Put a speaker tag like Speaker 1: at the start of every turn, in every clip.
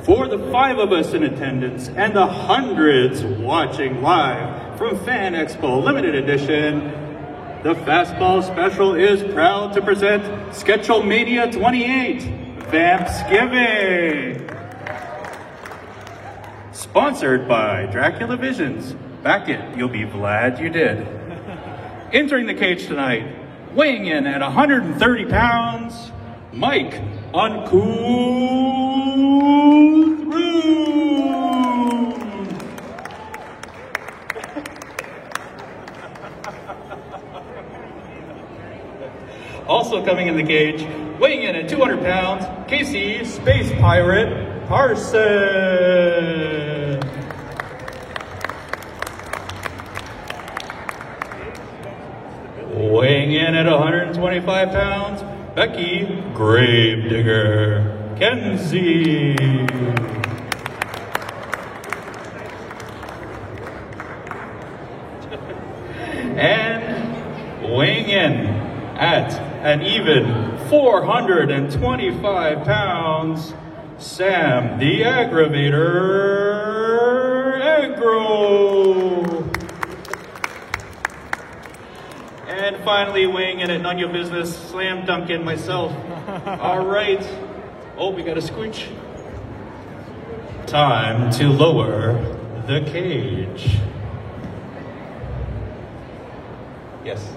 Speaker 1: For the 5 of us in attendance and the hundreds watching live from Fan Expo Limited Edition, the Fastball Special is proud to present Sketchelmania 28, Vampsgiving. Sponsored by Dracula Visions. Back it, you'll be glad you did. Entering the cage tonight, weighing in at 130 pounds, Mike Uncouth Room. Also coming in the cage, weighing in at 200 pounds, Casey Space Pirate Parson. Weighing in at 125 pounds, Becky Gravedigger Kenzie. And weighing in at an even 425 pounds, Sam the Aggravator Aggro. And finally, weighing in at None Your Business, Slam Duncan myself. All right. Oh, we got a squooch. Time to lower the cage. Yes.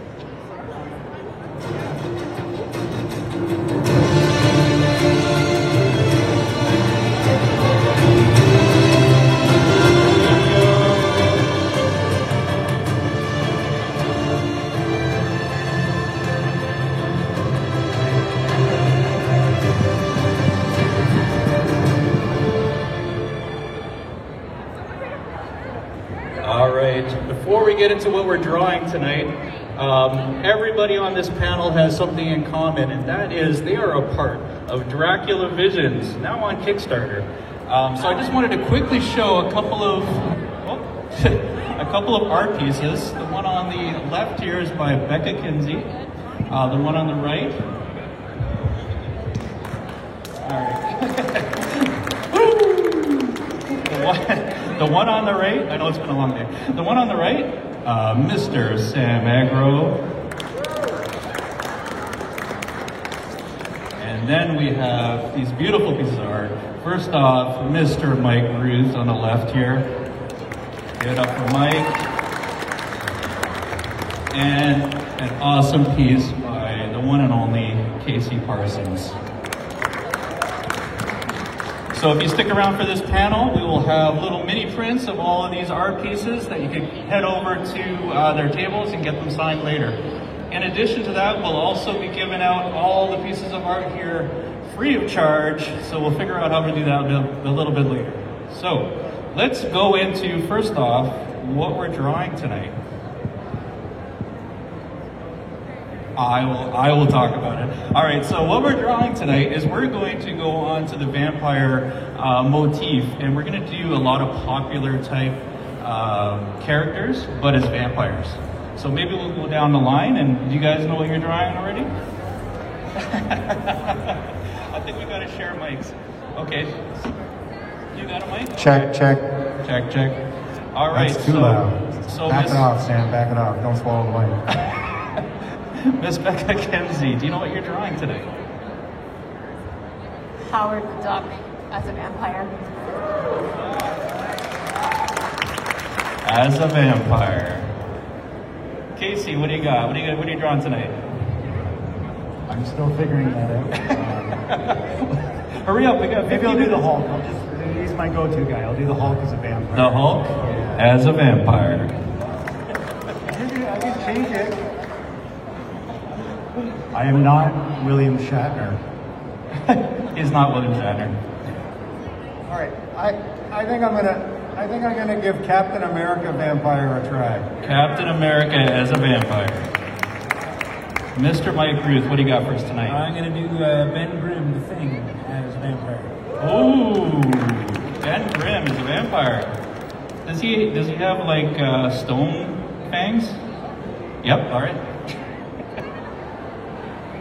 Speaker 1: Before we get into what we're drawing tonight, everybody on this panel has something in common, and that is they are a part of Dracula Visions, now on Kickstarter. So I just wanted to quickly show a couple of art pieces. The one on the left here is by Becca Kinsey. The one on the right. All right. The one on the right, I know it's been a long day. The one on the right, Mr. Sam Aggro. And then we have these beautiful pieces of art. First off, Mr. Mike Ruth on the left here. Give it up for Mike. And an awesome piece by the one and only Casey Parsons. So if you stick around for this panel, we will have little mini prints of all of these art pieces that you can head over to their tables and get them signed later. In addition to that, we'll also be giving out all the pieces of art here free of charge, so we'll figure out how to do that a little bit later. So let's go into, first off, what we're drawing tonight. I will talk about it. All right, so what we're drawing tonight is we're going to go on to the vampire motif, and we're going to do a lot of popular type characters, but as vampires. So maybe we'll go down the line, and do you guys know what you're drawing already? I think we got to share mics. Okay. You got a mic?
Speaker 2: Check, check.
Speaker 1: Check, check. All right.
Speaker 2: That's too loud.
Speaker 1: So
Speaker 2: back it off, Sam. Back it off. Don't swallow the mic.
Speaker 1: Miss Becca Kenzie, do you know what you're drawing today?
Speaker 3: Howard the Duck as a vampire.
Speaker 1: As a vampire. Casey, what do you got? What are you drawing tonight?
Speaker 2: I'm still figuring that out.
Speaker 1: Hurry up,
Speaker 2: maybe I'll do the Hulk. He's my go-to guy. I'll do the Hulk as a vampire.
Speaker 1: The Hulk as a vampire.
Speaker 2: I can change it. I am not William Shatner.
Speaker 1: He's not William Shatner.
Speaker 2: All right, I think I'm gonna give Captain America Vampire a try.
Speaker 1: Captain America as a vampire. Mr. Mike Ruth, what do you got for us tonight?
Speaker 4: I'm gonna do Ben Grimm, the Thing, as vampire.
Speaker 1: Oh, Ben Grimm is a vampire. Does he have like stone fangs? Yep. All right.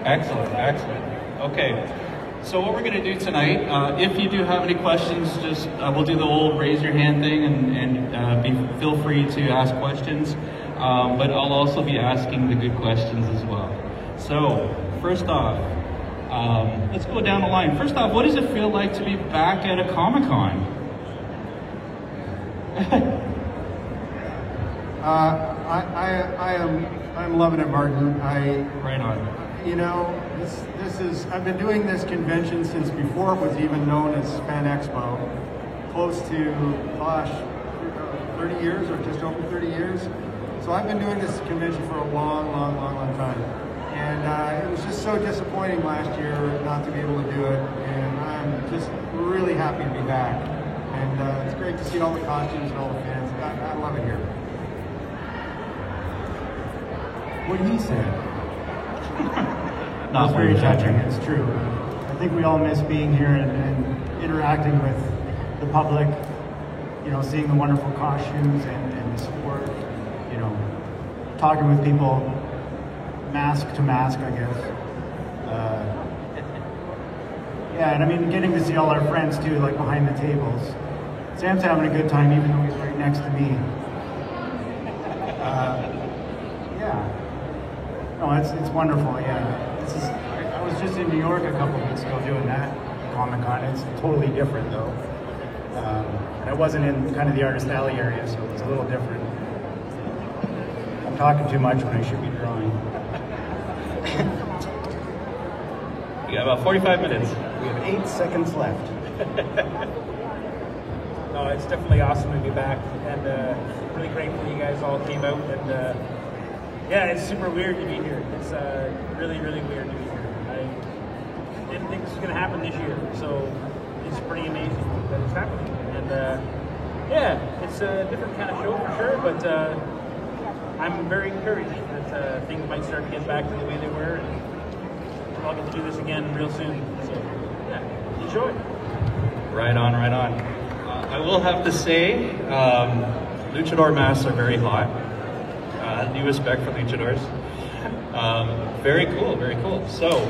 Speaker 1: Excellent, excellent. Okay. So what we're going to do tonight, if you do have any questions, just we'll do the old raise your hand thing and feel free to ask questions. But I'll also be asking the good questions as well. So first off, let's go down the line. First off, what does it feel like to be back at a Comic-Con?
Speaker 2: I'm loving it, Martin.
Speaker 1: Right on.
Speaker 2: You know, I've been doing this convention since before it was even known as Fan Expo, close to, 30 years or just over 30 years. So I've been doing this convention for a long time. And it was just so disappointing last year not to be able to do it. And I'm just really happy to be back. And it's great to see all the costumes and all the fans. I love it here.
Speaker 4: What he said.
Speaker 1: Not
Speaker 4: It's very touching. It's true. I think we all miss being here and interacting with the public. You know, seeing the wonderful costumes and the support. You know, talking with people, mask to mask, I guess. Yeah, and I mean, getting to see all our friends too, like behind the tables. Sam's having a good time, even though he's right next to me. Yeah. No, it's wonderful. Yeah. I was just in New York a couple weeks ago doing that Comic-Con. It's totally different though. And I wasn't in kind of the Artist Alley area, so it's a little different. I'm talking too much when I should be drawing.
Speaker 1: You got about 45 minutes.
Speaker 4: We have 8 seconds left.
Speaker 5: No, it's definitely awesome to be back, and really grateful you guys all came out. And yeah, it's super weird to be here. It's really weird to be here. I didn't think this was going to happen this year, so it's pretty amazing that it's happening. And yeah, it's a different kind of show for sure, but I'm very encouraged that things might start to get back to the way they were, and I'll get to do this again real soon. So yeah, enjoy.
Speaker 1: Right on, right on. I will have to say, luchador masks are very hot. New respect for luchadors. Very cool, very cool. So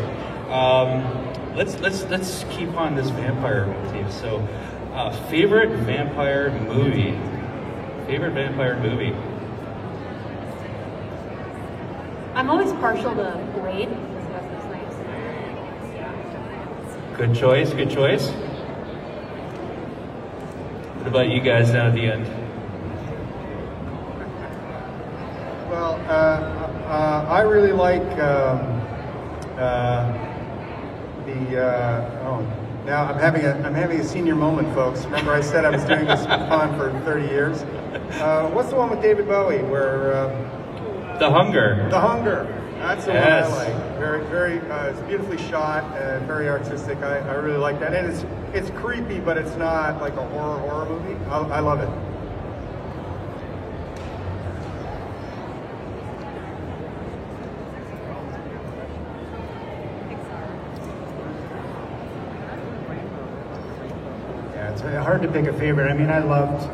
Speaker 1: let's keep on this vampire motif. So, favorite vampire movie. Favorite vampire movie.
Speaker 3: I'm always partial to Blade.
Speaker 1: Good choice, good choice. What about you guys down at the end?
Speaker 2: Well, I really like now I'm having a senior moment, folks. Remember I said I was doing this con for 30 years? What's the one with David Bowie where...
Speaker 1: The Hunger.
Speaker 2: The Hunger. That's the
Speaker 1: Yes.
Speaker 2: one I like. Very, it's beautifully shot and very artistic. I really like that. And it's creepy, but it's not like a horror movie. I love it.
Speaker 4: Yeah, it's hard to pick a favorite. I mean, I loved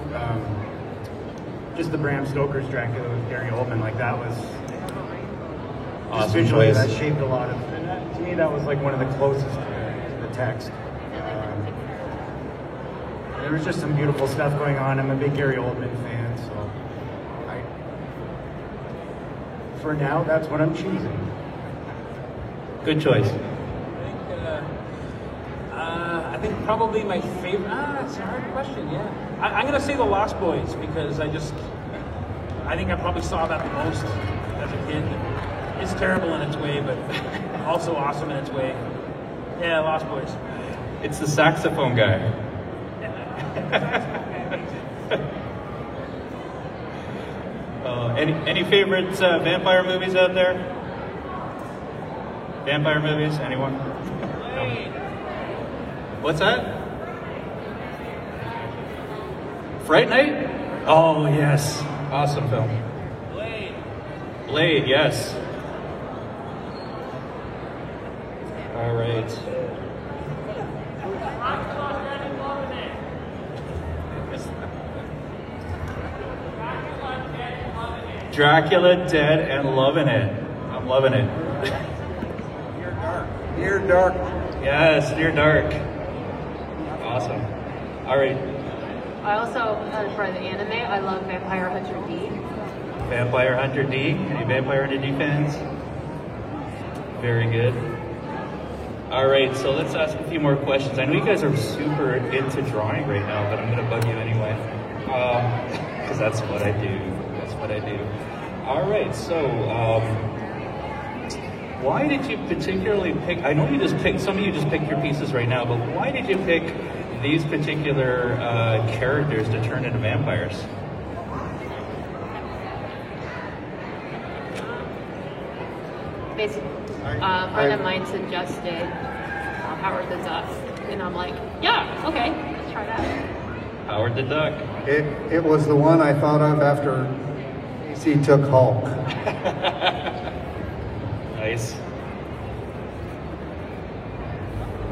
Speaker 4: just the Bram Stoker's Dracula with Gary Oldman. Like that was
Speaker 1: Awesome
Speaker 4: visually
Speaker 1: choice.
Speaker 4: that shaped a lot of. And that, to me, that was like one of the closest to the text. There was just some beautiful stuff going on. I'm a big Gary Oldman fan, so for now, that's what I'm choosing.
Speaker 1: Good choice.
Speaker 5: I think probably my favorite. It's a hard question. Yeah, I'm gonna say The Lost Boys because I think I probably saw that the most as a kid. It's terrible in its way, but also awesome in its way. Yeah, Lost Boys.
Speaker 1: It's the saxophone guy. Any favorite vampire movies out there? Vampire movies? Anyone? No. What's that? Fright Night? Oh yes, awesome film. Blade, yes. All right. Dracula Dead and Loving It. I'm loving it.
Speaker 2: Near Dark.
Speaker 1: Yes, Near Dark. Awesome. All right.
Speaker 3: I also, for the anime, I love Vampire Hunter D.
Speaker 1: Vampire Hunter D. Any Vampire Hunter D fans? Very good. All right, so let's ask a few more questions. I know you guys are super into drawing right now, but I'm going to bug you anyway, because that's what I do. That's what I do. All right, so why did you particularly pick? I know you just picked. Some of you just picked your pieces right now, but why did you pick these particular characters to turn into vampires?
Speaker 3: Basically, a friend of mine suggested Howard the Duck, and I'm like, yeah, okay, let's try that.
Speaker 1: Howard the Duck.
Speaker 2: It was the one I thought of after AC took Hulk.
Speaker 1: Nice.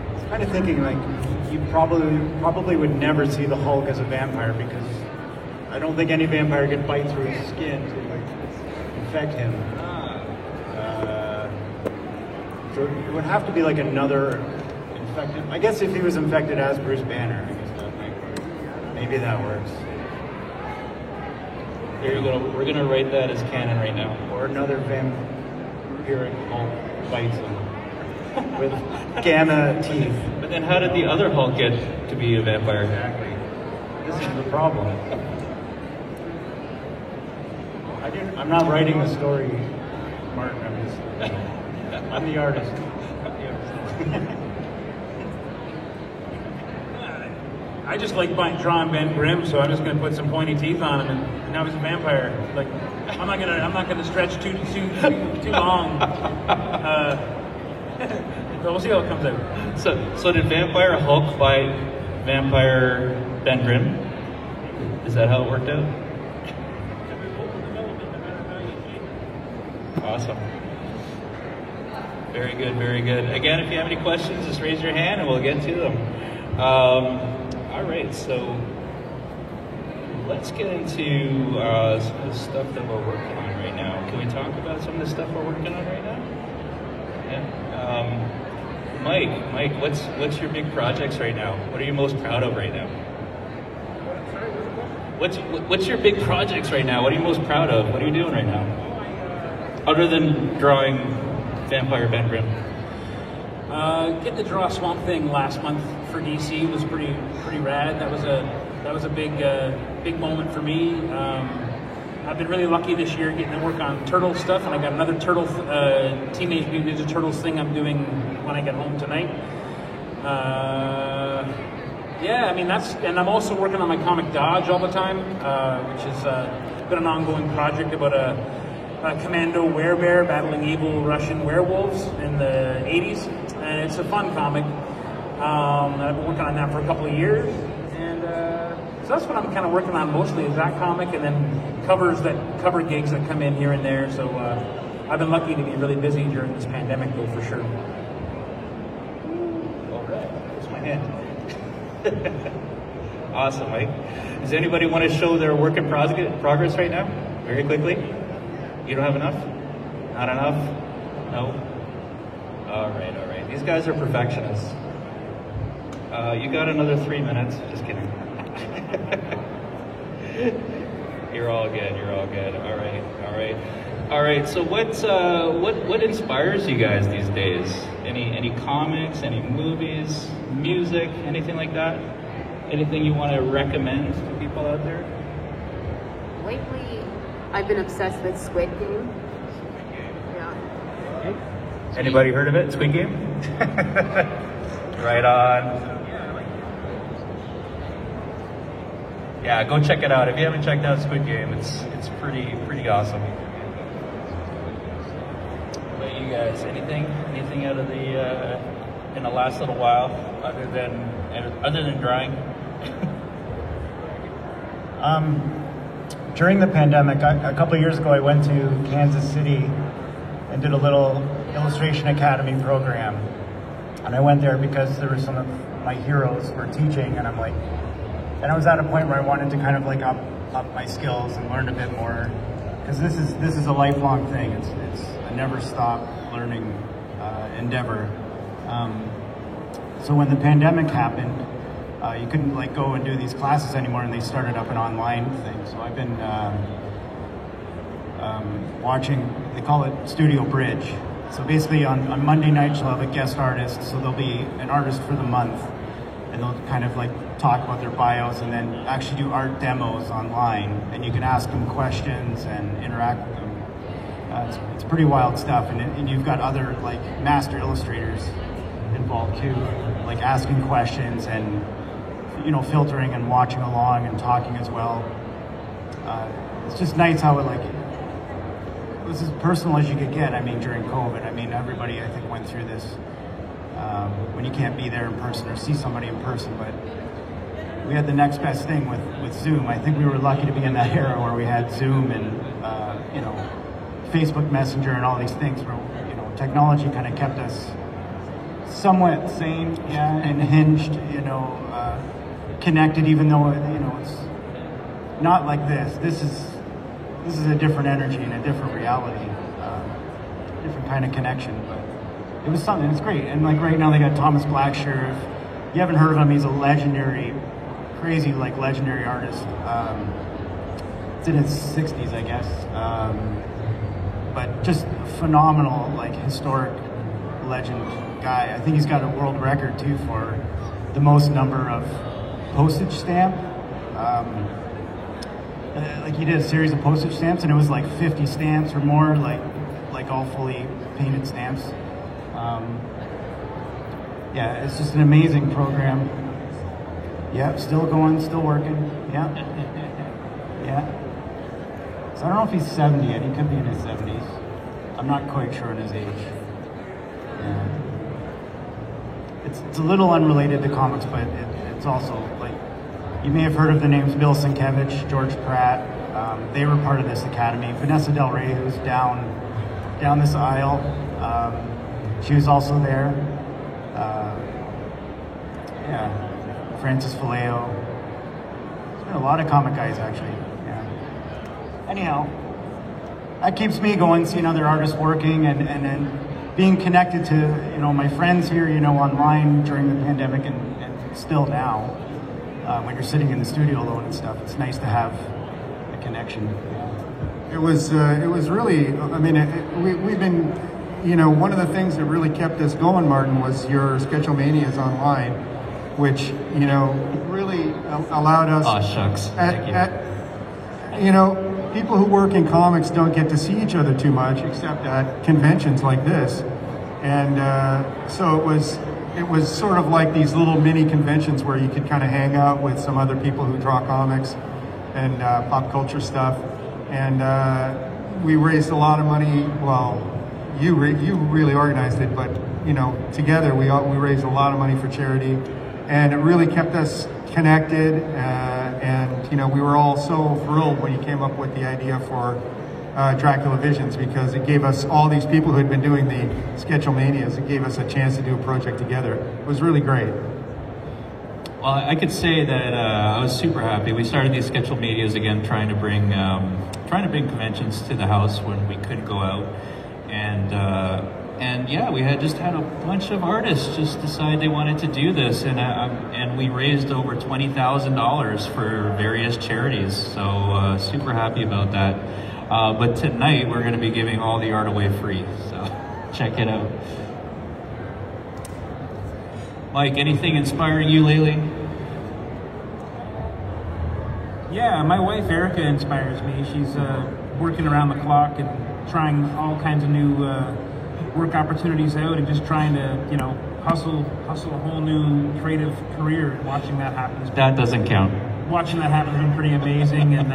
Speaker 4: I was kind of thinking like you probably would never see the Hulk as a vampire because I don't think any vampire could bite through his skin to like infect him. So it would have to be like another infected. I guess if he was infected as Bruce Banner, I guess that might work. Maybe that works.
Speaker 1: We're gonna write that as canon right now.
Speaker 4: Or another vampiric Hulk bites him with gamma teeth.
Speaker 1: But then, how did the other Hulk get to be a vampire?
Speaker 4: Exactly. This is the problem. I'm not writing the story, Martin. I'm the artist.
Speaker 5: I just like drawing Ben Grimm, so I'm just going to put some pointy teeth on him, and now he's a vampire. Like, I'm not gonna stretch too long. So we'll see how it comes out.
Speaker 1: So did Vampire Hulk fight Vampire Ben Grimm? Is that how it worked out? Awesome. Very good, very good. Again, if you have any questions, just raise your hand and we'll get to them. All right, so let's get into some of the stuff that we're working on right now. Can we talk about some of the stuff we're working on right now? Yeah. Mike, what's your big projects right now? What are you most proud of right now? What's your big projects right now? What are you most proud of? What are you doing right now? Other than drawing Vampire Ben Grimm.
Speaker 5: Getting to draw Swamp Thing last month for DC was pretty rad. That was a big moment for me. I've been really lucky this year getting to work on Turtle stuff, and I got another Turtle Teenage Mutant Ninja Turtles thing I'm doing when I get home tonight. Yeah, I mean and I'm also working on my comic Dodge all the time, which has been an ongoing project about a commando werebear battling evil Russian werewolves in the 80s, and it's a fun comic. And I've been working on that for a couple of years, and so that's what I'm kind of working on mostly is that comic, and then cover gigs that come in here and there. So I've been lucky to be really busy during this pandemic, though, for sure.
Speaker 1: All right, that's my hand. Awesome, Mike. Does anybody want to show their work in progress right now? Very quickly. You don't have enough? Not enough? No? All right. These guys are perfectionists. You got another 3 minutes. Just kidding. You're all good. All right. So what inspires you guys these days? Any comics, any movies, music, anything like that? Anything you want to recommend to people out there?
Speaker 3: Lately, I've been obsessed with Squid Game. Yeah.
Speaker 1: Anybody heard of it? Squid Game? Right on. Yeah, go check it out. If you haven't checked out Squid Game, it's pretty awesome. What about you guys? Anything out of the in the last little while other than drawing?
Speaker 4: During the pandemic, a couple of years ago, I went to Kansas City and did a little illustration academy program. And I went there because there were some of my heroes were teaching, and I was at a point where I wanted to kind of like up my skills and learn a bit more, because this is a lifelong thing. It's a never stop learning endeavor. So when the pandemic happened, you couldn't like go and do these classes anymore, and they started up an online thing. So I've been watching, they call it Studio Bridge. So basically on Monday night, you'll have a guest artist. So there'll be an artist for the month, and they'll kind of like talk about their bios and then actually do art demos online. And you can ask them questions and interact with them. It's pretty wild stuff. And you've got other like master illustrators involved too, like asking questions and, you know, filtering and watching along and talking as well. It's just nice how it it was as personal as you could get. I mean, during COVID, I mean, everybody I think went through this when you can't be there in person or see somebody in person. But we had the next best thing with Zoom. I think we were lucky to be in that era where we had Zoom and you know, Facebook Messenger and all these things where, you know, technology kind of kept us somewhat sane, yeah, and hinged, you know, connected, even though, you know, it's not like this. This is a different energy and a different reality, different kind of connection. But it was something. It's great. And like right now, they got Thomas Blackshear. If you haven't heard of him, he's a legendary, crazy like legendary artist. It's in his 60s, I guess. But just phenomenal, like historic legend guy. I think he's got a world record too for the most number of postage stamp. Like he did a series of postage stamps, and it was like 50 stamps or more, like all fully painted stamps. Yeah, it's just an amazing program. Yeah, still going, still working. Yeah, yeah. So I don't know if he's 70 yet. He could be in his 70s. I'm not quite sure on his age. Yeah. It's a little unrelated to comics, but it's also like, you may have heard of the names Bill Sienkiewicz, George Pratt. They were part of this academy. Vanessa Del Rey, who's down this aisle, she was also there. Yeah, Francis Faleo. There's been a lot of comic guys actually. Yeah. Anyhow, that keeps me going, seeing other artists working and being connected to, you know, my friends here, you know, online during the pandemic and still now. When you're sitting in the studio alone and stuff, it's nice to have a connection.
Speaker 2: It was really, I mean, we've been, you know, one of the things that really kept us going, Martin, was your Sketchomanias online, which, you know, really allowed us.
Speaker 1: Aw, shucks. Thank you.
Speaker 2: You know, people who work in comics don't get to see each other too much, except at conventions like this. And so it was sort of like these little mini conventions where you could kind of hang out with some other people who draw comics and pop culture stuff. And we raised a lot of money. Well, you really organized it, but, you know, together we raised a lot of money for charity, and it really kept us connected. And, you know, we were all so thrilled when you came up with the idea for Dracula Visions, because it gave us all these people who had been doing the Sketchomanias. It gave us a chance to do a project together. It was really great.
Speaker 1: Well, I could say that I was super happy. We started these Sketchomanias again, trying to bring conventions to the house when we could go out, and yeah, we had a bunch of artists just decide they wanted to do this, and we raised over $20,000 for various charities. So super happy about that. But tonight we're going to be giving all the art away free, so check it out. Mike, anything inspiring you lately?
Speaker 5: Yeah, my wife Erica inspires me. She's working around the clock and trying all kinds of new work opportunities out, and just trying to, you know, hustle a whole new creative career. And watching that happen,
Speaker 1: That doesn't count.
Speaker 5: Watching that happen has been pretty amazing. And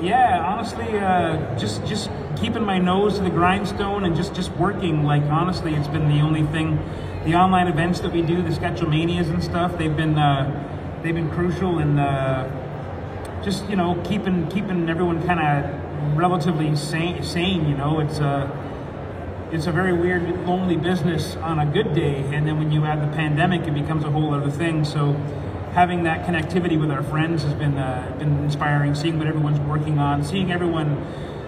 Speaker 5: yeah, honestly, just keeping my nose to the grindstone and just working. Like, honestly, it's been the only thing. The online events that we do, the Sketchomanias and stuff, they've been crucial in just, you know, keeping everyone kind of relatively sane. You know, it's a very weird, lonely business on a good day, and then when you add the pandemic, it becomes a whole other thing. So having that connectivity with our friends has been inspiring. Seeing what everyone's working on, seeing everyone,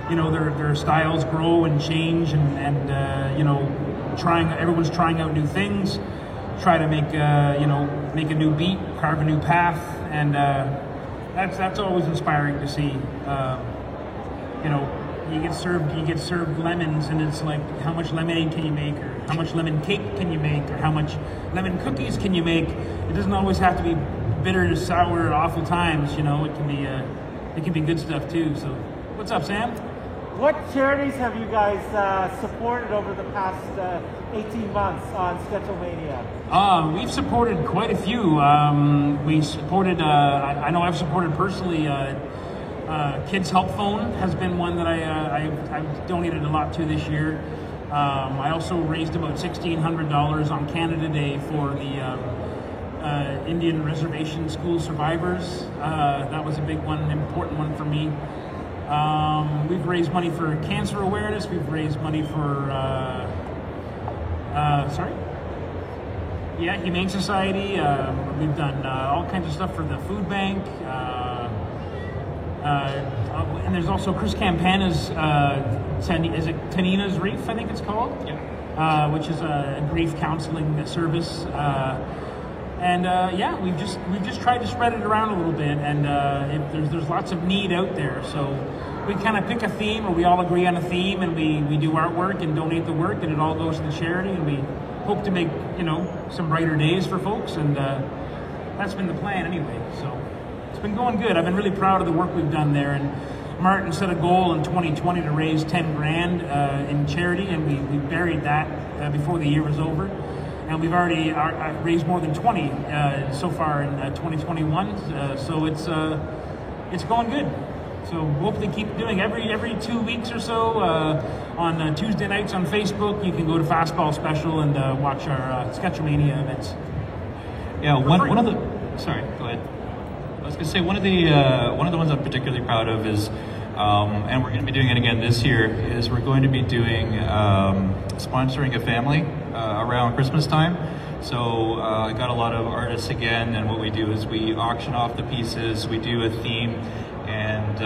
Speaker 5: you know, their styles grow and change, and you know, everyone's trying out new things.
Speaker 6: try to make make a new beat, carve a new path, and that's always inspiring to see. You get served lemons, and it's like, how much lemonade can you make, or how much lemon cake can you make, or how much lemon cookies can you make? It doesn't always have to be bitter, sour, awful times. It can be good stuff too. So, what's up, Sam?
Speaker 7: What charities have you guys supported over the past 18 months on Sketchelmania?
Speaker 6: We've supported quite a few. We supported, I know I've supported personally, Kids Help Phone has been one that I've donated a lot to this year. I also raised about $1,600 on Canada Day for the Indian Reservation School survivors. That was a big one, an important one for me. We've raised money for cancer awareness. We've raised money for, Humane Society. We've done all kinds of stuff for the food bank. And there's also Chris Campana's, is it Tanina's Reef, I think it's called? Yeah. Which is a grief counseling service. We've just tried to spread it around a little bit, and there's lots of need out there. So we kind of pick a theme, or we all agree on a theme, and we do artwork and donate the work, and it all goes to the charity, and we hope to make some brighter days for folks, and that's been the plan anyway. So it's been going good. I've been really proud of the work we've done there, and Martin set a goal in 2020 to raise 10 grand in charity, and we buried that before the year was over. And we've already raised more than 20 so far in 2021. So it's going good. So hopefully keep doing every 2 weeks or so on Tuesday nights on Facebook. You can go to Fastball Special and watch our Sketchelmania events.
Speaker 1: Yeah, one of the. Sorry, go ahead. I was going to say one of the ones I'm particularly proud of is, and we're going to be doing it again this year, is we're going to be doing sponsoring a family around Christmas time. So I got a lot of artists again, and what we do is we auction off the pieces, we do a theme, and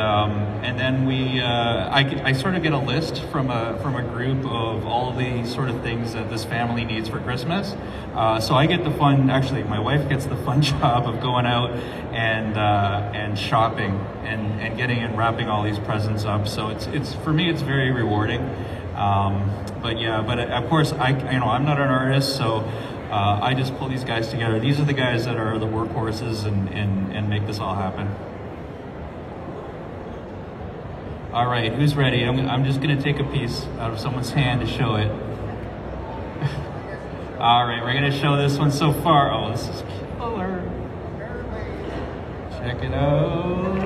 Speaker 1: then I sort of get a list from a group of all the sort of things that this family needs for Christmas. So I get the fun. Actually, my wife gets the fun job of going out and shopping and getting and wrapping all these presents up. So it's for me, it's very rewarding. But of course I'm not an artist, so I just pull these guys together. These are the guys that are the workhorses and make this all happen. All right, who's ready? I'm just going to take a piece out of someone's hand to show it. All right, we're going to show this one so far. Oh, this is killer. Check it out.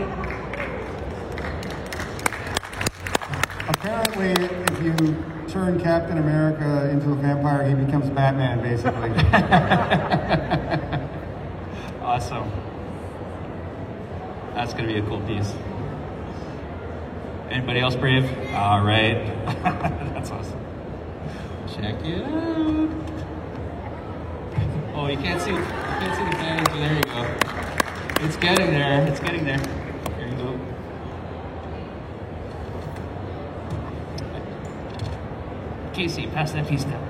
Speaker 2: Apparently, if you turn Captain America into a vampire, he becomes Batman, basically.
Speaker 1: Awesome. That's going to be a cool piece. Anybody else brave? All right. That's awesome. Check it out. Oh, you can't see the fans. There you go. It's getting there. It's getting there. There you go. Casey, pass that piece down.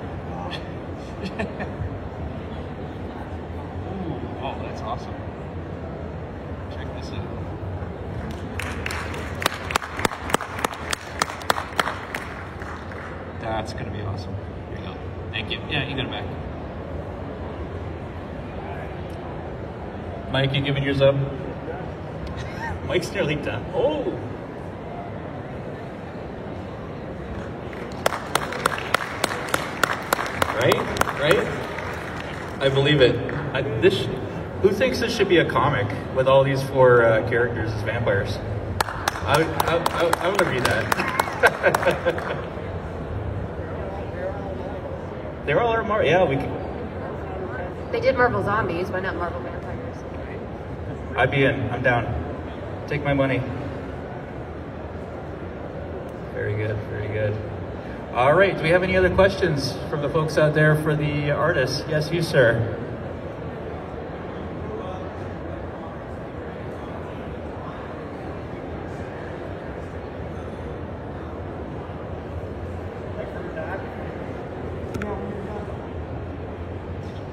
Speaker 1: Ooh, oh, that's awesome. Check this out. That's going to be awesome. Here you go. Thank you. Yeah, you got it back. Mike, you giving yours up? Mike's nearly done. Oh! Right? I believe it. Who thinks this should be a comic with all these four characters as vampires? I want to read that. They're all Marvel. Yeah, we can.
Speaker 3: They did Marvel Zombies. Why not Marvel Vampires?
Speaker 1: I'd be in. I'm down. Take my money. Very good. Very good. All right. Do we have any other questions from the folks out there for the artists? Yes, you, sir.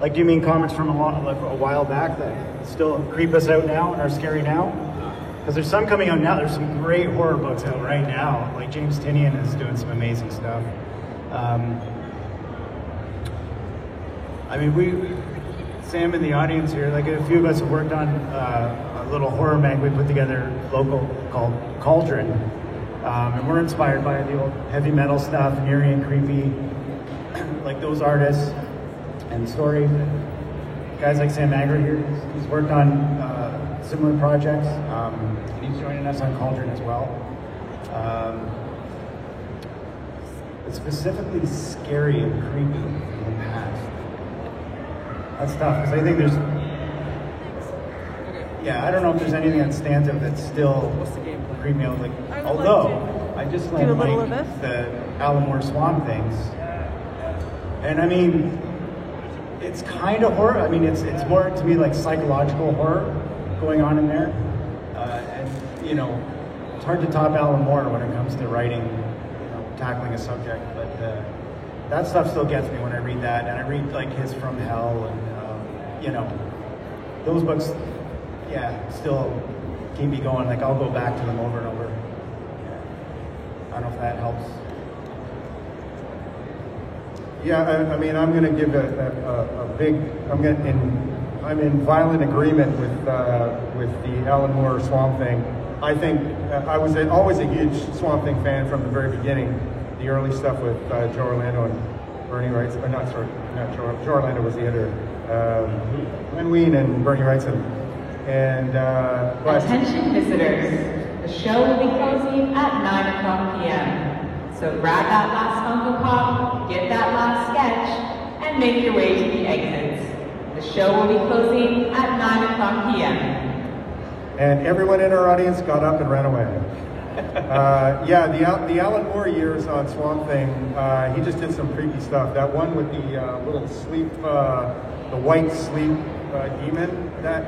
Speaker 4: Like, do you mean comics from a while back that still creep us out now and are scary now? Because there's some coming out now. There's some great horror books out right now. Like James Tynion is doing some amazing stuff. I mean, Sam in the audience here, like a few of us have worked on a little horror mag we put together local called Cauldron. And we're inspired by the old heavy metal stuff, and eerie and creepy, like those artists and story. Guys like Sam Agri here, he's worked on similar projects. And he's joining us on Cauldron as well. It's specifically scary and creepy in the past. That's tough, because I think there's, I don't know if there's anything that stands out that's still creeping me out. Like, although I just like the Alan Moore Swamp Things, and I mean, it's kind of horror. I mean, it's more to me like psychological horror going on in there, and you know, it's hard to top Alan Moore when it comes to writing, you know, tackling a subject, but that stuff still gets me when I read that, and I read like his From Hell, and you know, those books, still keep me going. Like, I'll go back to them over and over. I don't know if that helps.
Speaker 2: Yeah, I mean, I'm going to give a big. I'm in violent agreement with the Alan Moore Swamp Thing. I think I was always a huge Swamp Thing fan from the very beginning. The early stuff with Joe Orlando and Bernie Wrightson, or not Joe Orlando was the editor. Glenn Wein and Bernie Wrightson. And
Speaker 8: attention visitors, the show will be closing at 9 o'clock p.m. So grab that last Funko Pop, get that last sketch, and make your way to the exits. The show will be closing at 9 o'clock p.m.
Speaker 2: And everyone in our audience got up and ran away. The Alan Moore years on Swamp Thing, he just did some creepy stuff. That one with the little sleep, the white sleep demon, that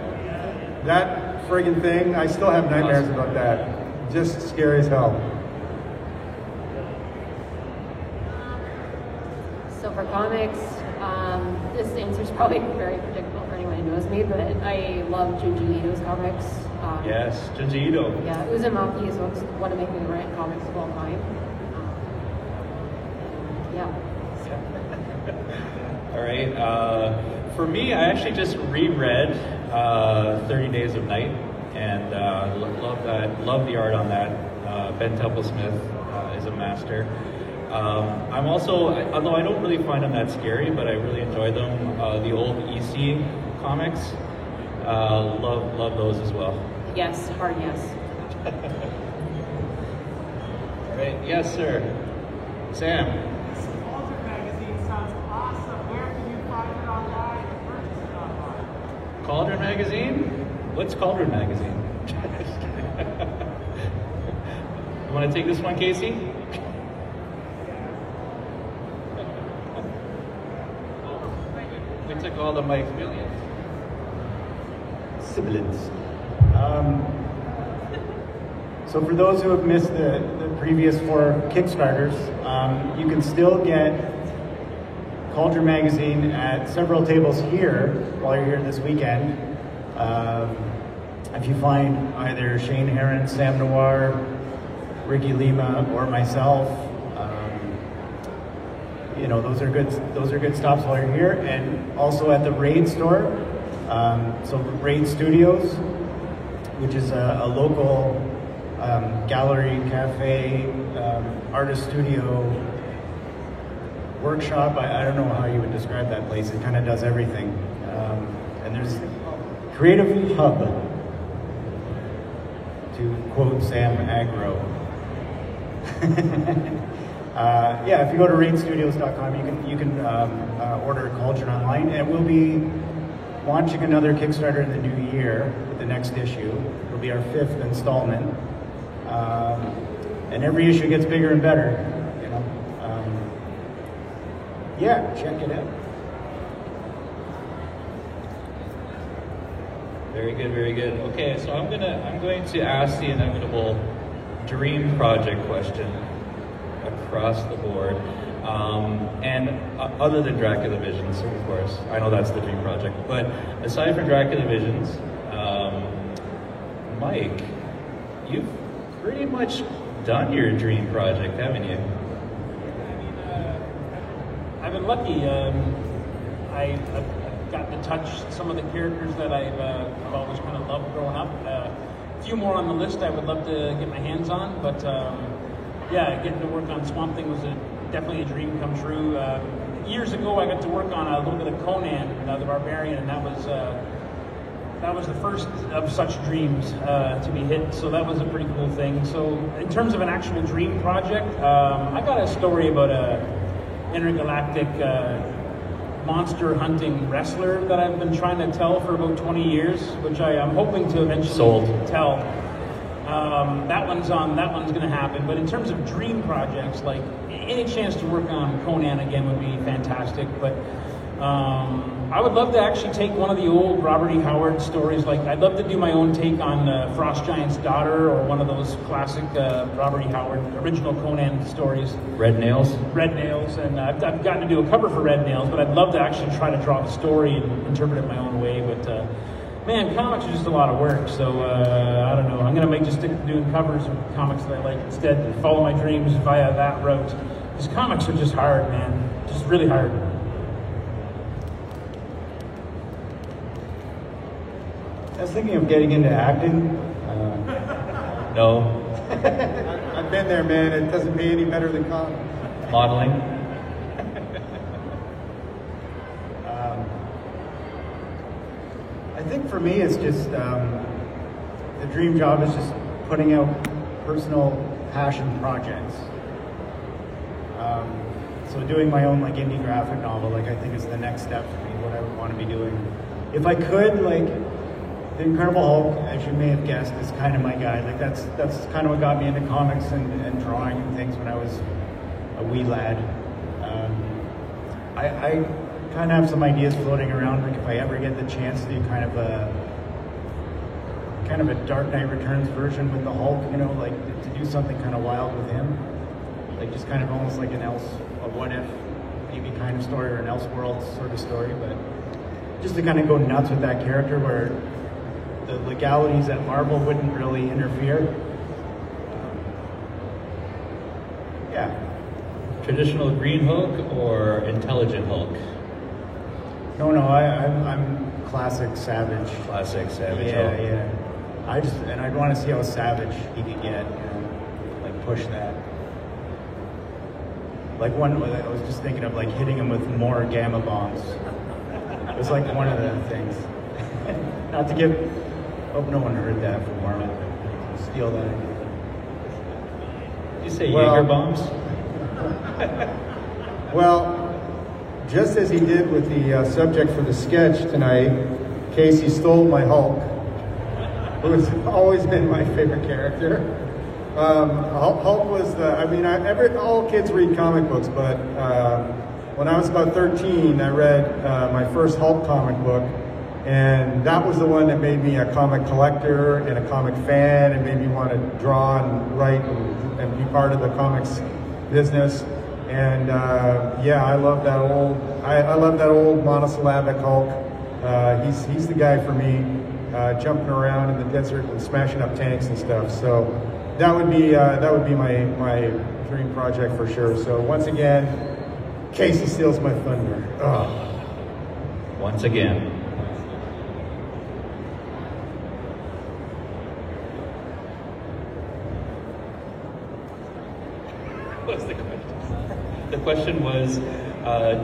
Speaker 2: friggin' thing, I still have nightmares about that. Just scary as hell.
Speaker 3: So for comics, this answer is probably very predictable for anyone who knows me, but I love Junji Ito's comics.
Speaker 1: Yes, Junji Ito.
Speaker 3: Yeah, Uzumaki is one of my favorite comics of all time.
Speaker 1: All right. For me, I actually just reread 30 Days of Night, and love that. Love the art on that. Ben Temple-Smith is a master. I'm also, although I don't really find them that scary, but I really enjoy them. The old EC comics, love those as well.
Speaker 3: Yes, hard yes.
Speaker 1: All right, yes, sir. Sam.
Speaker 7: This Cauldron magazine sounds awesome. Where can you find it online and purchase it online?
Speaker 1: Cauldron magazine? What's Cauldron magazine? You want to take this one, Casey? We took all the mics, millions.
Speaker 4: Sibilance. So for those who have missed the previous 4 Kickstarters, you can still get Cauldron magazine at several tables here while you're here this weekend. If you find either Shane Heron, Sam Noir, Ricky Lima, or myself, you know, those are good stops while you're here. And also at the Raid store, so Raid Studios, which is a local gallery, cafe, artist studio, workshop. I don't know how you would describe that place. It kind of does everything. And there's Creative Hub, to quote Sam Agro. If you go to raidstudios.com, you can order Cauldron online, and we'll be launching another Kickstarter in the new year with the next issue. It'll be our 5th installment, and every issue gets bigger and better. You know, check it out.
Speaker 1: Very good, very good. Okay, so I'm going to ask the inevitable dream project question across the board. And other than Dracula Visions, of course, I know that's the dream project. But aside from Dracula Visions, Mike, you've pretty much done your dream project, haven't you?
Speaker 6: I've been lucky. I've gotten to touch some of the characters that I've always kind of loved growing up. A few more on the list I would love to get my hands on, but yeah, getting to work on Swamp Thing was definitely a dream come true. Years ago, I got to work on a little bit of Conan, the Barbarian, and that was the first of such dreams to be hit, so that was a pretty cool thing. So in terms of an actual dream project, I got a story about a intergalactic monster hunting wrestler that I've been trying to tell for about 20 years, which I'm hoping to eventually tell. That one's going to happen. But in terms of dream projects, like any chance to work on Conan again would be fantastic. But I would love to actually take one of the old Robert E. Howard stories. Like I'd love to do my own take on Frost Giant's Daughter, or one of those classic Robert E. Howard original Conan stories.
Speaker 1: Red Nails?
Speaker 6: Red Nails, and I've gotten to do a cover for Red Nails, but I'd love to actually try to draw the story and interpret it my own way. But man, comics are just a lot of work, so I don't know. I'm going to just stick to doing covers of comics that I like instead, and follow my dreams via that route. Because comics are just hard, man. Just really hard.
Speaker 4: I was thinking of getting into acting.
Speaker 1: No.
Speaker 2: I've been there, man. It doesn't pay any better than comics.
Speaker 1: Modeling?
Speaker 4: I think for me, it's just the dream job is just putting out personal passion projects. So doing my own like indie graphic novel, like I think is the next step for me. What I would want to be doing. If I could, like. The Incredible Hulk, as you may have guessed, is kind of my guy. Like that's kind of what got me into comics and drawing and things when I was a wee lad. I kind of have some ideas floating around. Like if I ever get the chance to do kind of a Dark Knight Returns version with the Hulk, you know, like to do something kind of wild with him, like just kind of almost like a what if, maybe kind of story, or an Elseworlds sort of story, but just to kind of go nuts with that character where the legalities at Marvel wouldn't really interfere. Yeah.
Speaker 1: Traditional Green Hulk or Intelligent Hulk?
Speaker 4: No, I'm classic Savage.
Speaker 1: Classic Savage
Speaker 4: Hulk.
Speaker 1: Hulk.
Speaker 4: Yeah. I'd want to see how savage he could get, you know, like push that. Like I was just thinking of like hitting him with more gamma bombs. It was like one of the things. Not to give. Hope no one heard that from Marvel. Steal that.
Speaker 1: Did you say Jaeger bombs?
Speaker 2: Well, just as he did with the subject for the sketch tonight, Casey stole my Hulk, who has always been my favorite character. Hulk was all kids read comic books, but when I was about 13, I read my first Hulk comic book. And that was the one that made me a comic collector and a comic fan, and made me want to draw and write and be part of the comics business. And yeah, I love that old monosyllabic Hulk. He's the guy for me, jumping around in the desert and smashing up tanks and stuff. So that would be my dream project for sure. So once again, Casey steals my thunder. Oh.
Speaker 1: Once again. What's the question? The question was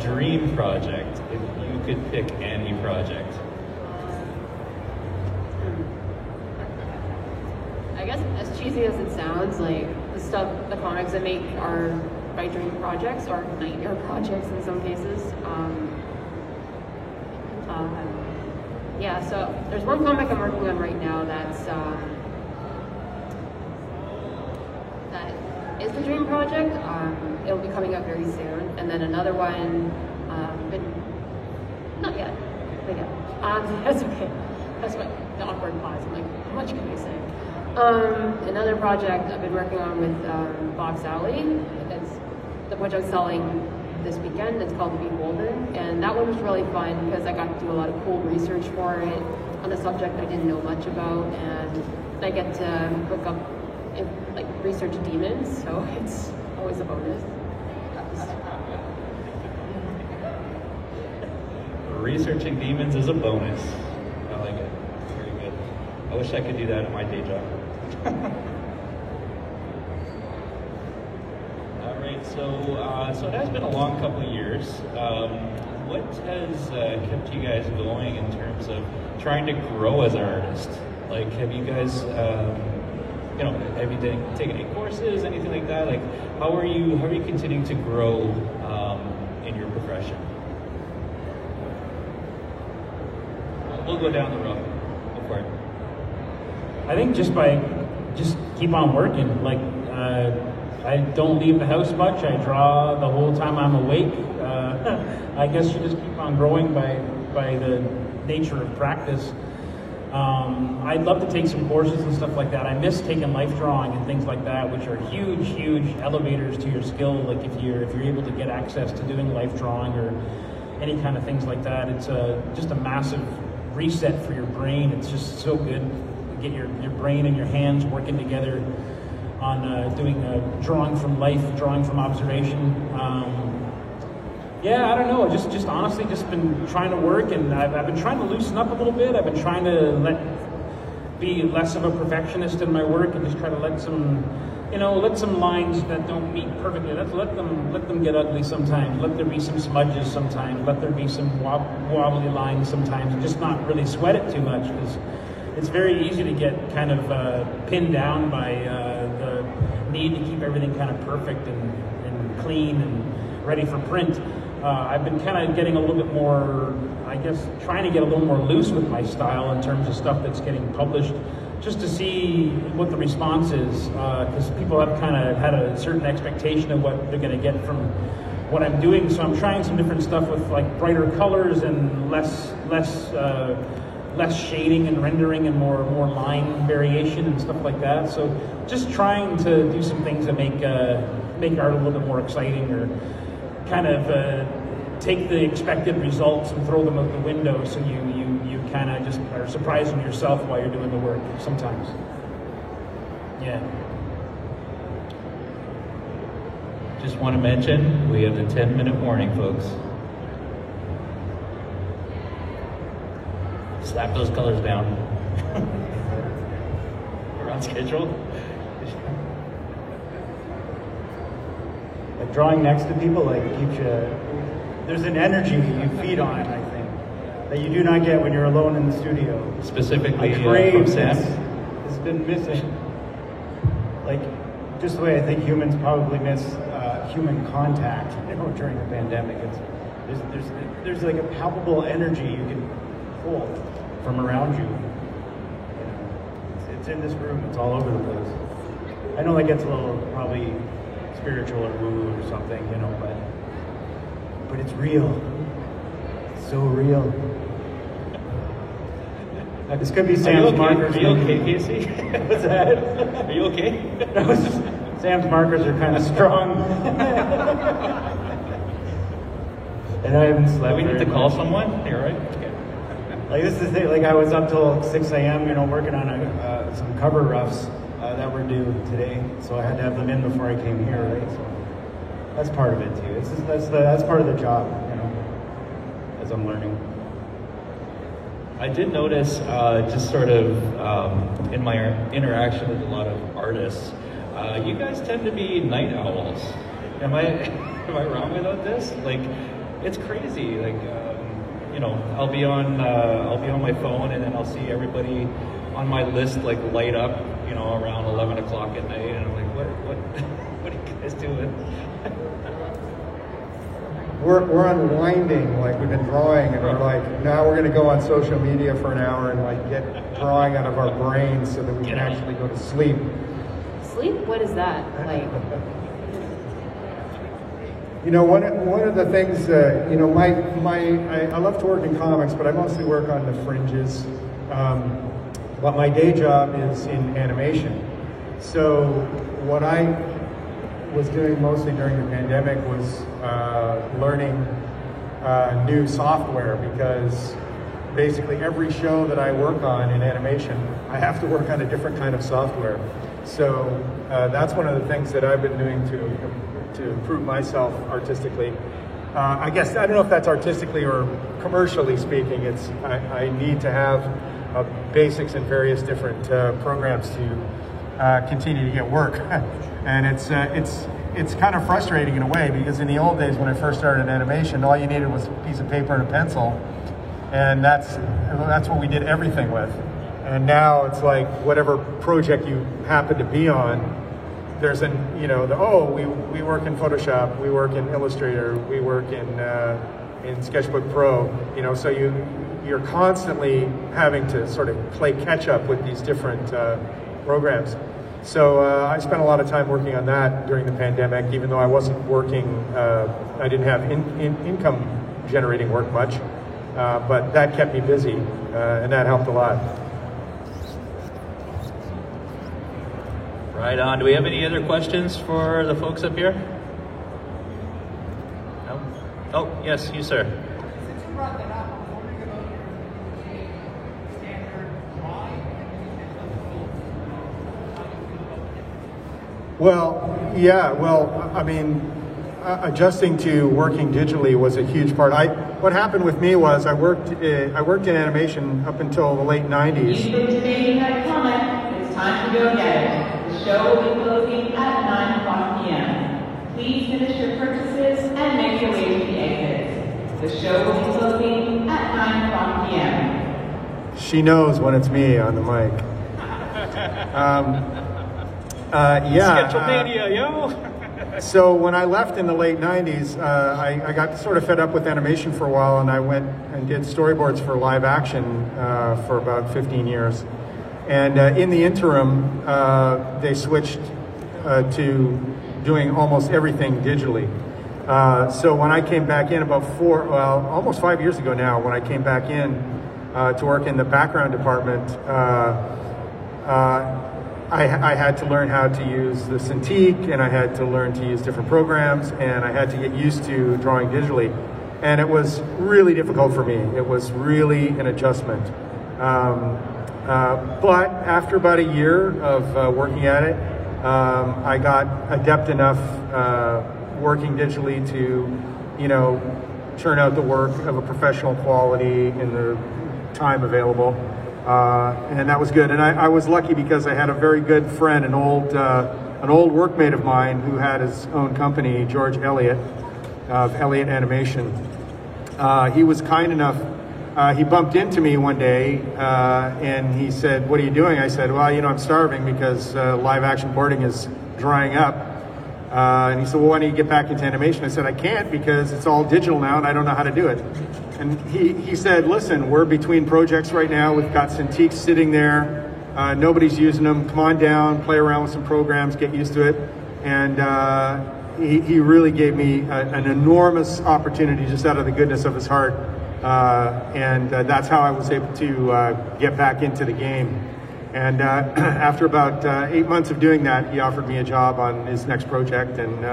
Speaker 1: dream project. If you could pick any project.
Speaker 3: I guess as cheesy as it sounds, like the comics I make are my dream projects or nightmare projects in some cases. Yeah, so there's one comic I'm working on right now that is the dream project. It'll be coming out very soon, and then another one, not yet, but yeah. That's okay. That's what the awkward pause. I'm like, how much can I say? Another project I've been working on with Box Alley. which I'm selling this weekend. It's called Beholden, and that one was really fun because I got to do a lot of cool research for it on a subject I didn't know much about, and I get to look up like research demons, so it's always a bonus.
Speaker 1: Researching demons is a bonus. I like it. Very good. I wish I could do that in my day job. All right, so it has been a long couple of years. What has kept you guys going in terms of trying to grow as an artist? Like, have you guys, have you taken any courses, anything like that? Like, how are you continuing to grow in your profession? We'll go down the road. Go for it.
Speaker 6: I think just keep on working. Like, I don't leave the house much. I draw the whole time I'm awake. I guess you just keep on growing by the nature of practice. I'd love to take some courses and stuff like that. I miss taking life drawing and things like that, which are huge elevators to your skill. Like if you're able to get access to doing life drawing or any kind of things like that, it's just a massive reset for your brain. It's just so good to get your brain and your hands working together on doing drawing from life, drawing from observation. Yeah, I don't know. Just honestly, just been trying to work, and I've been trying to loosen up a little bit. I've been trying to be less of a perfectionist in my work, and just try to let some lines that don't meet perfectly. Let them get ugly sometimes. Let there be some smudges sometimes. Let there be some wobbly lines sometimes, and just not really sweat it too much, because it's very easy to get kind of pinned down by the need to keep everything kind of perfect and clean and ready for print. I've been kind of getting a little bit more, I guess, trying to get a little more loose with my style in terms of stuff that's getting published, just to see what the response is, because people have kind of had a certain expectation of what they're going to get from what I'm doing. So I'm trying some different stuff with like brighter colors and less shading and rendering and more line variation and stuff like that. So just trying to do some things that make art a little bit more exciting, or kind of take the expected results and throw them out the window, so you kind of just are surprising yourself while you're doing the work sometimes. Yeah.
Speaker 1: Just want to mention, we have the 10-minute warning, folks. Slap those colors down. We're on schedule.
Speaker 4: Like drawing next to people, like keeps you. There's an energy you feed on, I think, that you do not get when you're alone in the studio.
Speaker 1: Specifically,
Speaker 4: from
Speaker 1: Sam
Speaker 4: has been missing. Like just the way I think humans probably miss human contact, during the pandemic. There's like a palpable energy you can pull from around you. It's in this room. It's all over the place. I know that gets a little probably spiritual or woo or something, but it's real. It's so real. This could be Sam's markers.
Speaker 1: Are you okay, Casey?
Speaker 4: What's that?
Speaker 1: Are you okay?
Speaker 4: No, Sam's markers are kind of strong. And I haven't slept.
Speaker 1: We need to call someone? You're right. Okay.
Speaker 4: Like this is the thing, like I was up till 6 a.m., working on some cover roughs that were due today, so I had to have them in before I came here, right? So that's part of it too. That's part of the job, as I'm learning.
Speaker 1: I did notice, just sort of in my interaction with a lot of artists, you guys tend to be night owls. Am I wrong about this? Like, it's crazy. Like, I'll be on my phone, and then I'll see everybody on my list like light up, around 11 o'clock at night, and I'm like, what are you guys doing?
Speaker 2: We're unwinding, like we've been drawing, and we're like, now we're going to go on social media for an hour and like get drawing out of our brains so that we can actually go to sleep.
Speaker 3: Sleep? What is that like?
Speaker 2: One of the things, I love to work in comics, but I mostly work on the fringes. But my day job is in animation. So what I was doing mostly during the pandemic was learning new software, because basically every show that I work on in animation, I have to work on a different kind of software. So that's one of the things that I've been doing to improve myself artistically. I guess, I don't know if that's artistically or commercially speaking, I need to have basics in various different programs to continue to get work. And it's kind of frustrating in a way, because in the old days when I first started in animation, all you needed was a piece of paper and a pencil, and that's what we did everything with. And now it's like whatever project you happen to be on, there's we work in Photoshop, we work in Illustrator, we work in Sketchbook Pro, so you're constantly having to sort of play catch up with these different programs. So I spent a lot of time working on that during the pandemic, even though I wasn't working, I didn't have income generating work much, but that kept me busy, and that helped a lot.
Speaker 1: Right on. Do we have any other questions for the folks up here? No? Oh, yes, you, sir.
Speaker 9: Since you brought that up, I was wondering about your standard drawing
Speaker 2: Well, I mean, adjusting to working digitally was a huge part. What happened with me was I worked in animation up until the late 90s.
Speaker 8: You've been debating that comment. It's time to go get it. The show will be closing at 9 o'clock p.m. Please finish your purchases and make your way to the exits. The show will be closing at 9 o'clock p.m.
Speaker 2: She knows when it's me on the mic.
Speaker 1: Sketchomania, yo!
Speaker 2: So when I left in the late 90s, I got sort of fed up with animation for a while, and I went and did storyboards for live action for about 15 years. And in the interim, they switched to doing almost everything digitally. So when I came back in almost 5 years ago now, when I came back in to work in the background department, I had to learn how to use the Cintiq, and I had to learn to use different programs, and I had to get used to drawing digitally. And it was really difficult for me. It was really an adjustment. But after about a year of working at it, I got adept enough working digitally to, turn out the work of a professional quality in the time available. And that was good. And I was lucky because I had a very good friend, an old workmate of mine who had his own company, George Elliott, of Elliott Animation. He was kind enough, he bumped into me one day and he said, "What are you doing?" I said, "Well, I'm starving because live action boarding is drying up." And he said, "Well, why don't you get back into animation?" I said, "I can't because it's all digital now and I don't know how to do it." And he said, "Listen, we're between projects right now. We've got Cintiq sitting there. Nobody's using them. Come on down, play around with some programs, get used to it." And he really gave me an enormous opportunity just out of the goodness of his heart. And that's how I was able to get back into the game. And after about 8 months of doing that, he offered me a job on his next project, and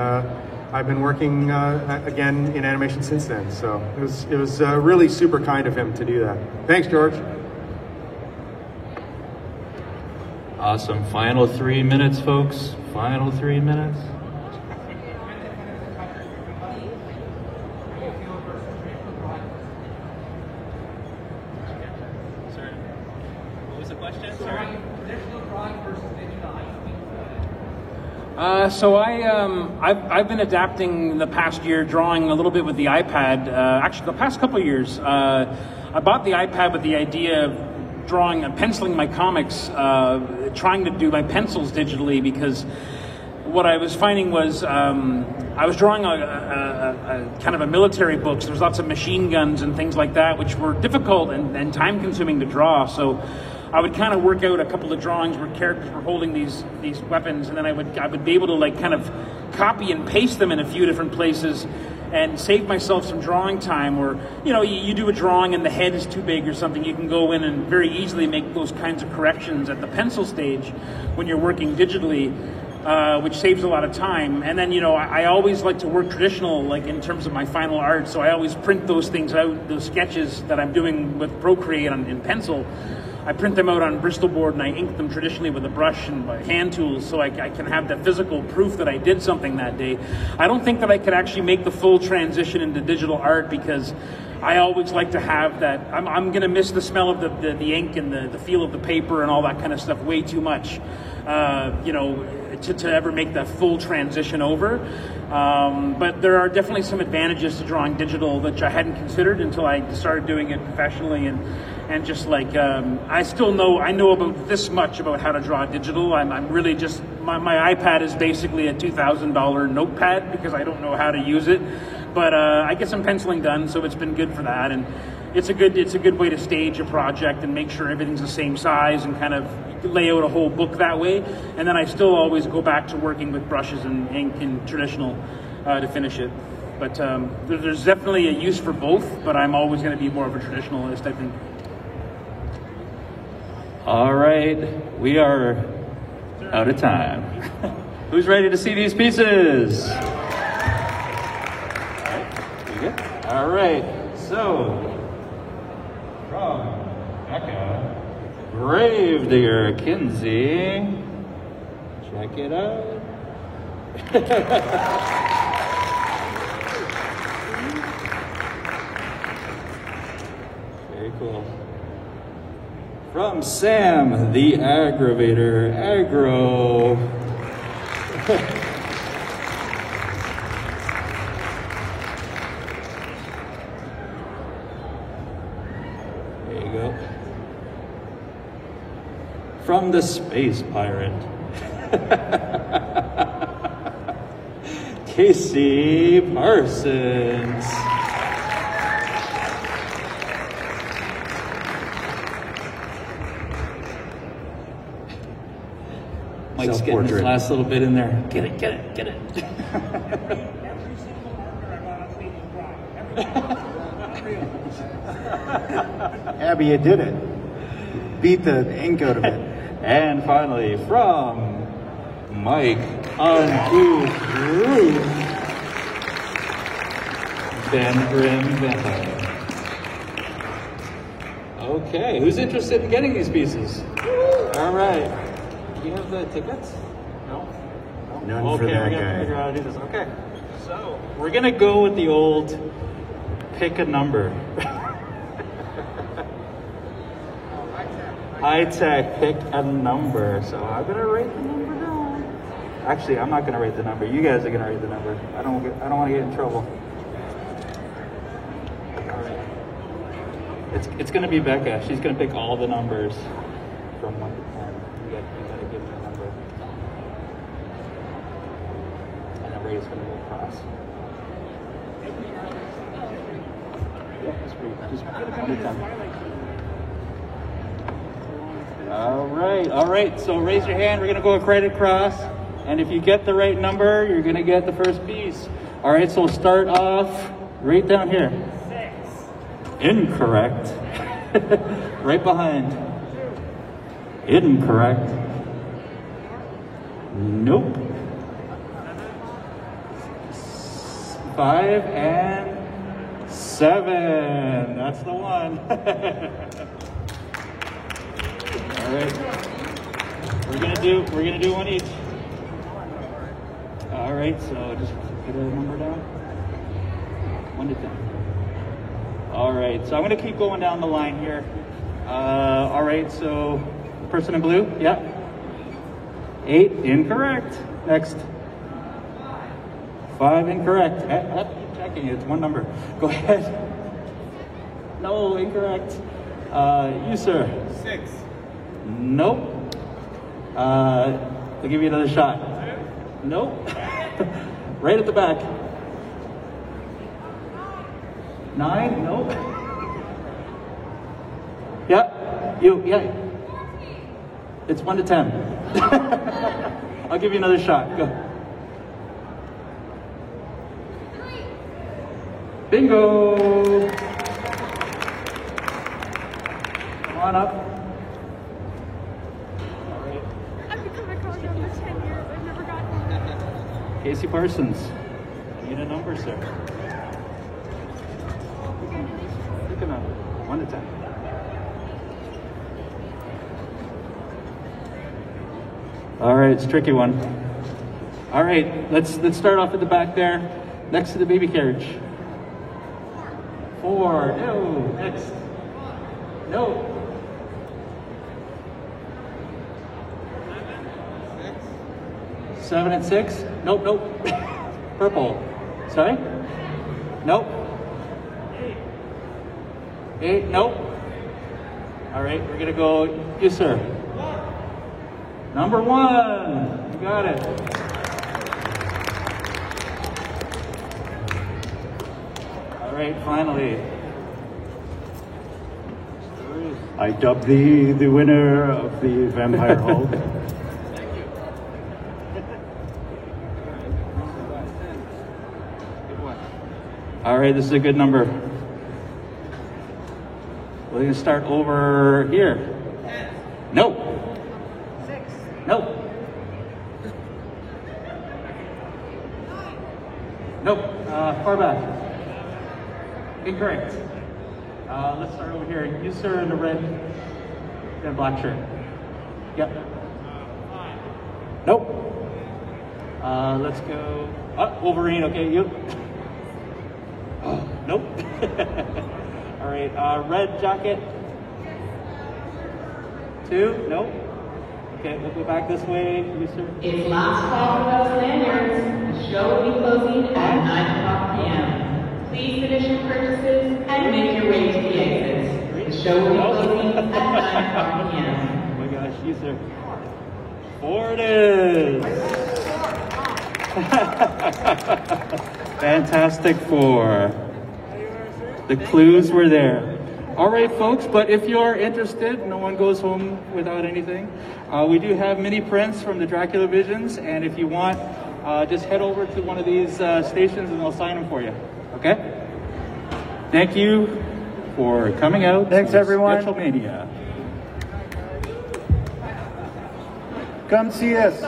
Speaker 2: I've been working again in animation since then. So it was really super kind of him to do that. Thanks, George.
Speaker 1: Awesome. Final 3 minutes, folks. Final 3 minutes.
Speaker 6: So I've been adapting the past year, drawing a little bit with the iPad. Actually, the past couple of years, I bought the iPad with the idea of drawing and penciling my comics, trying to do my pencils digitally, because what I was finding was I was drawing a kind of a military book. So there was lots of machine guns and things like that, which were difficult and time-consuming to draw. So I would kind of work out a couple of drawings where characters were holding these weapons, and then I would be able to like kind of copy and paste them in a few different places and save myself some drawing time. Or you do a drawing and the head is too big or something, you can go in and very easily make those kinds of corrections at the pencil stage when you're working digitally. which saves a lot of time. And then, you know, I always like to work traditional, like in terms of my final art. So I always print those things out, those sketches that I'm doing with Procreate in pencil. I print them out on Bristol board and I ink them traditionally with a brush and by hand tools, so I can have that physical proof that I did something that day. I don't think that I could actually make the full transition into digital art, because I always like to have that. I'm going to miss the smell of the ink and the feel of the paper and all that kind of stuff way too much, you know, to ever make that full transition over. But there are definitely some advantages to drawing digital that I hadn't considered until I started doing it professionally, and just like I know about this much about how to draw digital. I'm really just my iPad is basically a $2,000 notepad because I don't know how to use it, but I get some penciling done, so it's been good for that, and it's a good way to stage a project and make sure everything's the same size and kind of lay out a whole book that way. And then I still always go back to working with brushes and ink and traditional to finish it. But there's definitely a use for both, but I'm always going to be more of a traditionalist, I think.
Speaker 10: All right, we are out of time. Who's ready to see these pieces? All right, so from Becca, Gravedigger Kinsey, check it out. Very cool. From Sam, the Aggravator, Aggro. There you go. From the Space Pirate, Casey Parsons. Mike's getting his last little bit in there. Get it, get it, get it.
Speaker 4: Abby, you did it. Beat the ink out of it.
Speaker 10: And finally, from Mike on Groove, Ben Grimm Vampire. Okay, who's interested in getting these pieces? All right. Do you have the tickets? No?
Speaker 4: None
Speaker 10: okay,
Speaker 4: for that
Speaker 10: we're gonna
Speaker 4: guy.
Speaker 10: figure out how to do this. Okay. So we're gonna go with the old pick a number. High tech, pick a number. So I'm gonna write the number down. Actually, I'm not gonna write the number. You guys are gonna write the number. I don't want to get in trouble. All right. It's gonna be Becca. She's gonna pick all the numbers from 1 to 10. You gotta give me a number. And then Ray's gonna go across. Yeah, just 1 to 10. All right, so raise your hand. We're gonna go right across. And if you get the right number, you're gonna get the first piece. All right, so we'll start off right down here. 6. Incorrect. Right behind. Incorrect. Nope. 5 and 7. That's the one. All right. We're gonna do one each. All right. So just put a number down. 1 to 10. All right. So I'm gonna keep going down the line here. All right. So person in blue. Yeah. 8. Incorrect. Next. 5. Incorrect. Keep checking. It's one number. Go ahead. No. Incorrect. You, sir.
Speaker 2: 6.
Speaker 10: Nope. I'll give you another shot. 2. Nope. Right at the back. 9. Nope. Yeah. You. Yeah. It's 1 to 10. I'll give you another shot. Go.
Speaker 3: 3.
Speaker 10: Bingo. Come on up.
Speaker 11: I've become a coach for 10 years. I've never gotten
Speaker 10: Casey Parsons. Need a number, sir. Pick a number. 1 to 10. All right, it's a tricky one. All right, let's start off at the back there, next to the baby carriage. 4. No. Next. No. 7 and 6. Nope. Nope. Purple. Sorry. Nope. 8. Nope. All right, we're gonna go. Yes, sir. Number 1. You got it. All right, finally.
Speaker 4: I dub thee the winner of the Vampire Hulk.
Speaker 10: All right, this is a good number. We're going to start over here. No.
Speaker 9: 6.
Speaker 10: No. Nope. Far back. Incorrect. Let's start over here. You, sir, in the red and black shirt. Yep. Nope. Let's go. Wolverine. Okay, you. Oh, nope. All right. Red jacket. 2. Nope. Okay, we'll go back this way. You, sir.
Speaker 8: It's last call for those lanyards. The show will be closing at 9 p.m. Please finish your purchases and make your way to the exits. The show will be closing at 9 p.m.
Speaker 10: Oh my gosh, you, sir. 4 it is. Fantastic 4. The clues were there. All right, folks, but if you are interested, no one goes home without anything. We do have mini prints from the Dracula Visions, and if you want, just head over to one of these stations and they'll sign them for you. Okay? Thank you for coming out.
Speaker 4: Thanks, everyone.
Speaker 10: Sketchelmania.
Speaker 4: Come see us.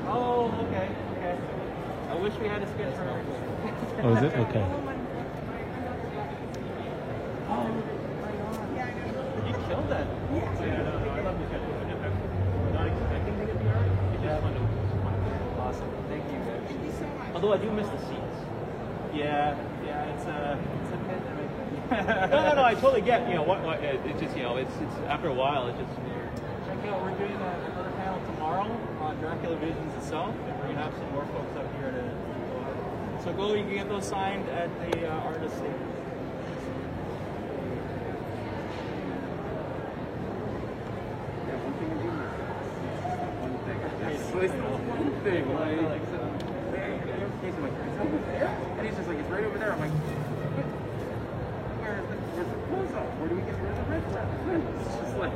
Speaker 10: Oh, okay, okay. I wish we had a sketch for her.
Speaker 4: Oh, is it? Okay.
Speaker 10: You killed that. Yeah, I love the sketch. Not expecting to get the art. It just fun to. Awesome. Thank you, guys. Thank you so much. Although I do miss the seats. Yeah, it's a pandemic thing. no, I totally get. You know what? It's just it's after a while, it's just weird. Check out, we're doing another panel tomorrow on Dracula Visions itself, and we're gonna have some more folks up here to. So you can get those signed at the artist table.
Speaker 11: And he's just like, it's right over there. I'm like, where's the close-up? Where do we get rid of the red flag? It's just like,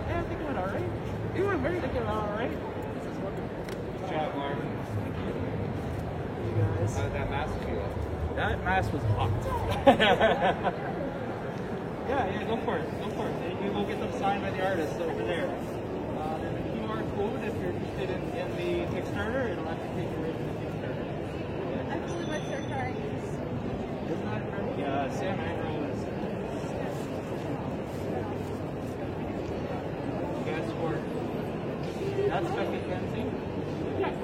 Speaker 11: yeah, I think it went all right. It went very good. It went all right. This is wonderful. Good job, Marvin. You guys. How did that mask feel?
Speaker 10: That mask was hot. yeah, go for it. Go for it. You go get them signed by the artists over there. There's a QR code if you're interested in the Kickstarter. It'll have to take you right to the Kickstarter.
Speaker 9: I believe I started trying.
Speaker 10: Isn't that That's Chuck and Kenzie?
Speaker 11: Yes.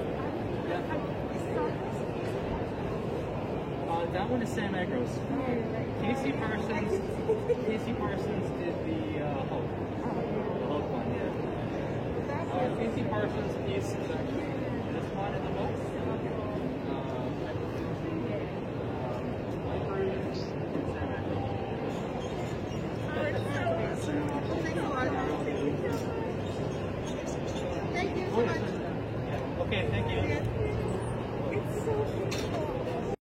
Speaker 10: That one is Sam Egros. Casey Parsons did the Hulk. The Hulk one, yeah. Casey Parsons' piece is actually